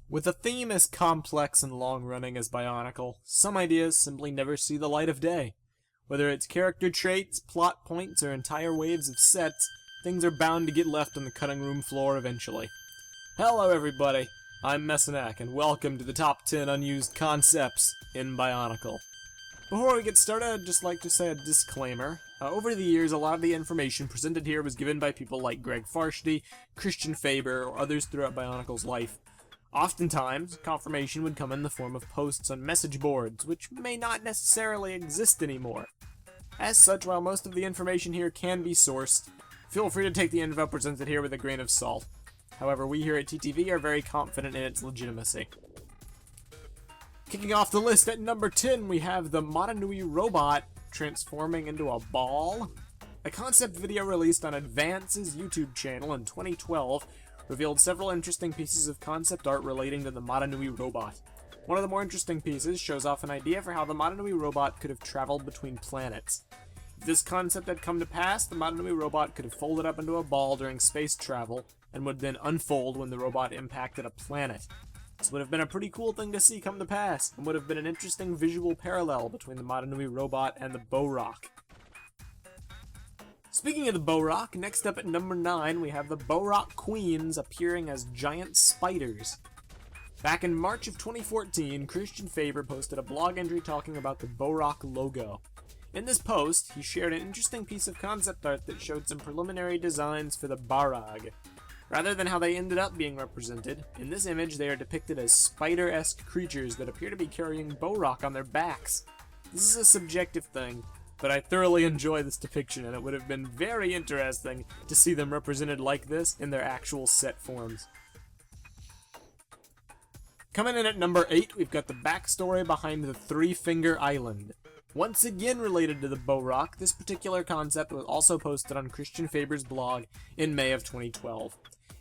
With a theme as complex and long-running as Bionicle, some ideas simply never see the light of day. Whether it's character traits, plot points, or entire waves of sets, things are bound to get left on the cutting room floor eventually. Hello everybody, I'm Mesonak, and welcome to the top 10 unused concepts in Bionicle. Before we get started, I'd just like to say a disclaimer. Over the years, a lot of the information presented here was given by people like Greg Farshty, Christian Faber, or others throughout Bionicle's life. Oftentimes, confirmation would come in the form of posts on message boards, which may not necessarily exist anymore. As such, while most of the information here can be sourced, feel free to take the info presented here with a grain of salt. However, we here at TTV are very confident in its legitimacy. Kicking off the list at number 10, we have the Motonui robot transforming into a ball. A concept video released on Advance's YouTube channel in 2012 revealed several interesting pieces of concept art relating to the Motonui robot. One of the more interesting pieces shows off an idea for how the Motonui robot could have traveled between planets. If this concept had come to pass, the Motonui robot could have folded up into a ball during space travel, and would then unfold when the robot impacted a planet. This would have been a pretty cool thing to see come to pass, and would have been an interesting visual parallel between the Motonui robot and the Bo-Rock. Speaking of the Bo-Rock, next up at number 9, we have the Bo-Rock Queens appearing as giant spiders. Back in March of 2014, Christian Faber posted a blog entry talking about the Bo-Rock logo. In this post, he shared an interesting piece of concept art that showed some preliminary designs for the Barag. Rather than how they ended up being represented, in this image they are depicted as spider-esque creatures that appear to be carrying Bo-Rock on their backs. This is a subjective thing, but I thoroughly enjoy this depiction, and it would have been very interesting to see them represented like this in their actual set forms. Coming in at number 8, we've got the backstory behind the Three-Finger Island. Once again related to the Bo-Rock, this particular concept was also posted on Christian Faber's blog in May of 2012.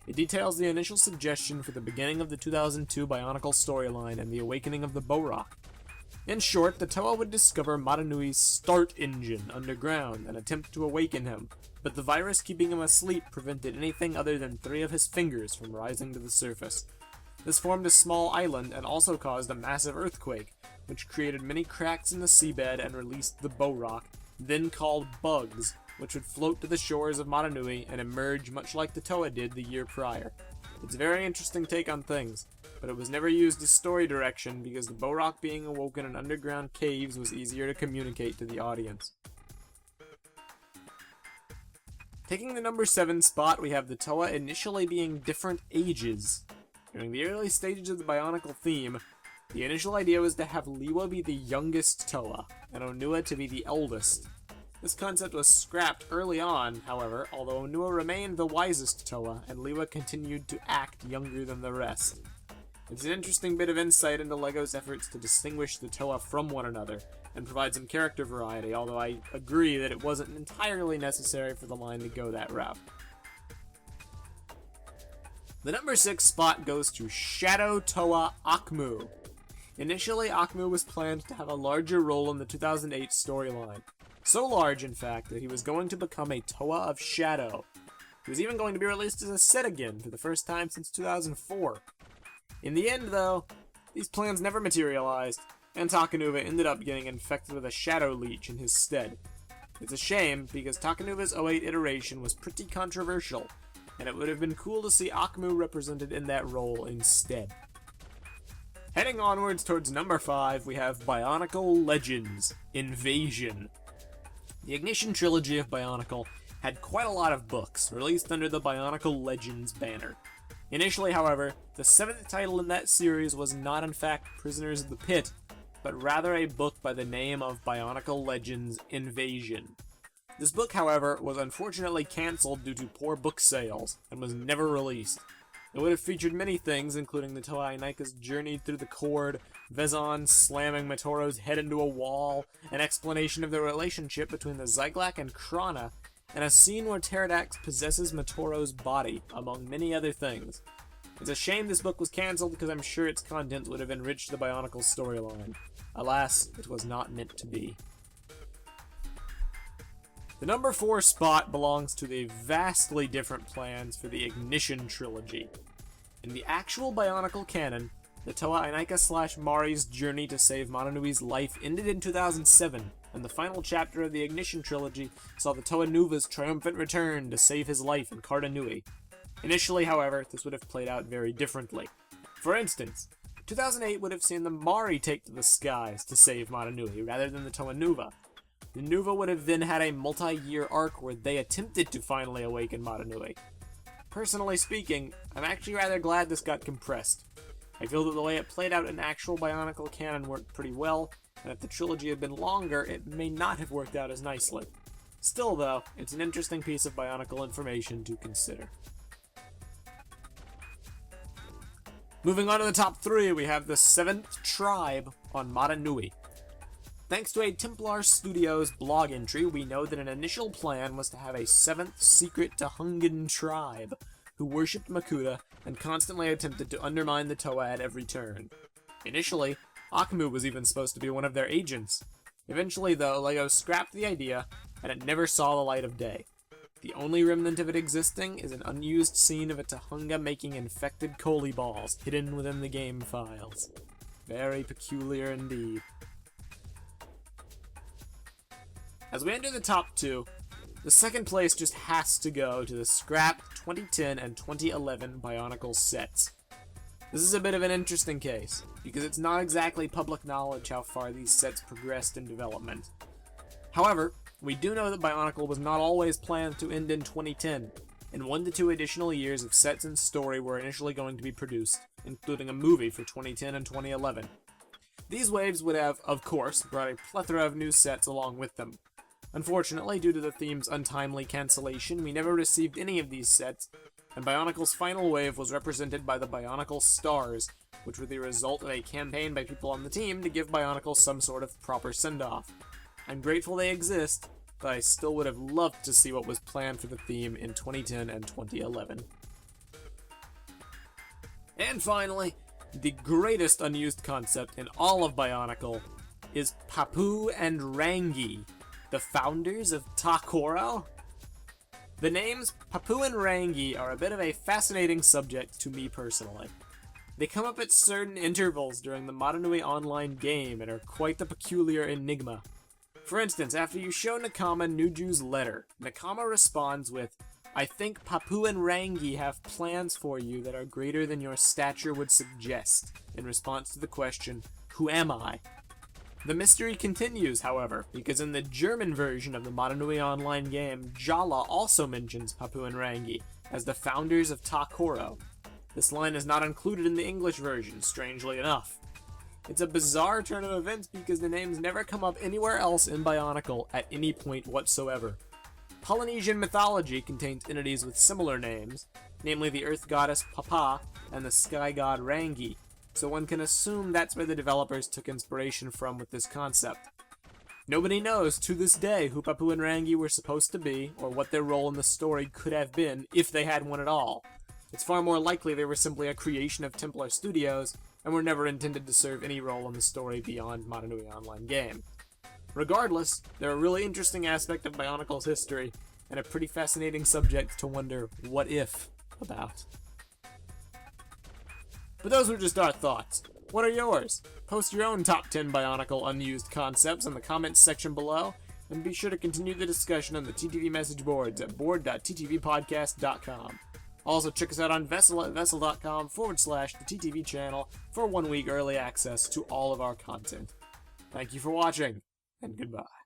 It details the initial suggestion for the beginning of the 2002 Bionicle storyline and the awakening of the Bo-Rock. In short, the Toa would discover Motonui's start engine underground and attempt to awaken him, but the virus keeping him asleep prevented anything other than 3 of his fingers from rising to the surface. This formed a small island and also caused a massive earthquake, which created many cracks in the seabed and released the Bo-Rock, then called bugs, which would float to the shores of Motonui and emerge much like the Toa did the year prior. It's a very interesting take on things, but it was never used as story direction because the Bo-Rock being awoken in underground caves was easier to communicate to the audience. Taking the number 7 spot, we have the Toa initially being different ages. During the early stages of the Bionicle theme, the initial idea was to have Liwa be the youngest Toa, and Onua to be the eldest. This concept was scrapped early on, however, although Onua remained the wisest Toa, and Liwa continued to act younger than the rest. It's an interesting bit of insight into LEGO's efforts to distinguish the Toa from one another, and provide some character variety, although I agree that it wasn't entirely necessary for the line to go that route. The number 6 spot goes to Shadow Toa Akmu. Initially, Akmu was planned to have a larger role in the 2008 storyline. So large, in fact, that he was going to become a Toa of Shadow. He was even going to be released as a set again for the first time since 2004. In the end, though, these plans never materialized, and Takanuva ended up getting infected with a Shadow Leech in his stead. It's a shame, because Takanuva's 08 iteration was pretty controversial, and it would have been cool to see Akmu represented in that role instead. Heading onwards towards number 5, we have Bionicle Legends: Invasion. The Ignition trilogy of Bionicle had quite a lot of books, released under the Bionicle Legends banner. Initially, however, the 7th title in that series was not in fact Prisoners of the Pit, but rather a book by the name of Bionicle Legends: Invasion. This book, however, was unfortunately cancelled due to poor book sales, and was never released. It would have featured many things, including the Toa Inaika's journey through the Cord, Vezon slamming Matoro's head into a wall, an explanation of the relationship between the Zyglak and Krana, and a scene where Pterodax possesses Matoro's body, among many other things. It's a shame this book was cancelled because I'm sure its content would have enriched the Bionicle storyline. Alas, it was not meant to be. The number 4 spot belongs to the vastly different plans for the Ignition trilogy. In the actual Bionicle canon, the Toa Inika / Mari's journey to save Mononui's life ended in 2007, and the final chapter of the Ignition trilogy saw the Toa Nuva's triumphant return to save his life in Carta Nui. Initially, however, this would have played out very differently. For instance, 2008 would have seen the Mari take to the skies to save Motonui rather than the Toa Nuva. The Nuva would have then had a multi-year arc where they attempted to finally awaken Motonui. Personally speaking, I'm actually rather glad this got compressed. I feel that the way it played out in actual Bionicle canon worked pretty well, and if the trilogy had been longer, it may not have worked out as nicely. Still though, it's an interesting piece of Bionicle information to consider. Moving on to the top 3, we have the 7th Tribe on Motonui. Thanks to a Templar Studios blog entry, we know that an initial plan was to have a 7th secret Tohungan tribe, who worshipped Makuta and constantly attempted to undermine the Toa at every turn. Initially, Akmu was even supposed to be one of their agents. Eventually, though, LEGO scrapped the idea, and it never saw the light of day. The only remnant of it existing is an unused scene of a Tohunga making infected Koli balls hidden within the game files. Very peculiar indeed. As we enter the top 2, the second place just has to go to the scrap 2010 and 2011 Bionicle sets. This is a bit of an interesting case, because it's not exactly public knowledge how far these sets progressed in development. However, we do know that Bionicle was not always planned to end in 2010, and 1 to 2 additional years of sets and story were initially going to be produced, including a movie for 2010 and 2011. These waves would have, of course, brought a plethora of new sets along with them. Unfortunately, due to the theme's untimely cancellation, we never received any of these sets, and Bionicle's final wave was represented by the Bionicle Stars, which were the result of a campaign by people on the team to give Bionicle some sort of proper send-off. I'm grateful they exist, but I still would have loved to see what was planned for the theme in 2010 and 2011. And finally, the greatest unused concept in all of Bionicle is Papu and Rangi, the founders of Takoro? The names Papu and Rangi are a bit of a fascinating subject to me personally. They come up at certain intervals during the Motonui online game and are quite the peculiar enigma. For instance, after you show Nakama Nuju's letter, Nakama responds with, "I think Papu and Rangi have plans for you that are greater than your stature would suggest," in response to the question, "Who am I?" The mystery continues, however, because in the German version of the Motonui online game, Jala also mentions Papu and Rangi as the founders of Takoro. This line is not included in the English version, strangely enough. It's a bizarre turn of events because the names never come up anywhere else in Bionicle at any point whatsoever. Polynesian mythology contains entities with similar names, namely the Earth Goddess Papa and the Sky God Rangi, so one can assume that's where the developers took inspiration from with this concept. Nobody knows to this day who Papu and Rangi were supposed to be, or what their role in the story could have been, if they had one at all. It's far more likely they were simply a creation of Templar Studios, and were never intended to serve any role in the story beyond Motonui Online game. Regardless, they're a really interesting aspect of Bionicle's history, and a pretty fascinating subject to wonder what if about. But those were just our thoughts. What are yours? Post your own top 10 Bionicle unused concepts in the comments section below, and be sure to continue the discussion on the TTV message boards at board.ttvpodcast.com. Also, check us out on Vessel at vessel.com/the TTV channel for 1 week early access to all of our content. Thank you for watching, and goodbye.